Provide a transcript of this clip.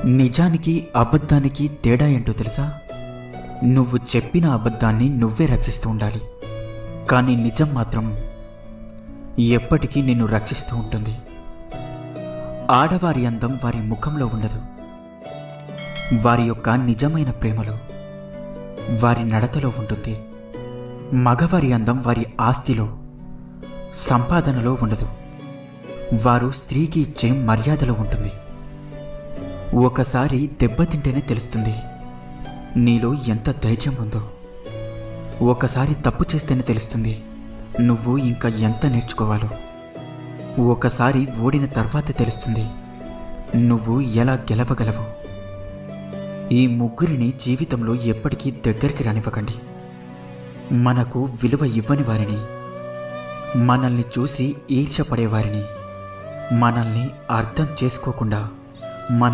నిజానికి అబద్ధానికి తేడా ఏంటో తెలుసా? నువ్వు చెప్పిన అబద్ధాన్ని నువ్వే రక్షిస్తూ ఉండాలి, కానీ నిజం మాత్రం ఎప్పటికీ నిన్ను రక్షిస్తూ ఉంటుంది. ఆడవారి అందం వారి ముఖంలో ఉండదు, వారి యొక్క నిజమైన ప్రేమలో, వారి నడతలో ఉంటుంది. మగవారి అందం వారి ఆస్తిలో, సంపాదనలో ఉండదు, వారు స్త్రీకి ఇచ్చే మర్యాదలో ఉంటుంది. ఒకసారి దెబ్బతింటేనే తెలుస్తుంది నీలో ఎంత ధైర్యం ఉందో. ఒకసారి తప్పు చేస్తేనే తెలుస్తుంది నువ్వు ఇంకా ఎంత నేర్చుకోవాలో. ఒకసారి ఓడిన తర్వాత తెలుస్తుంది నువ్వు ఎలా గెలవగలవు. ఈ ముగ్గురిని జీవితంలో ఎప్పటికీ దగ్గరికి రానివ్వకండి. మనకు విలువ ఇవ్వని వారిని, మనల్ని చూసి ఈర్ష్యపడేవారిని, మనల్ని అర్థం చేసుకోకుండా మన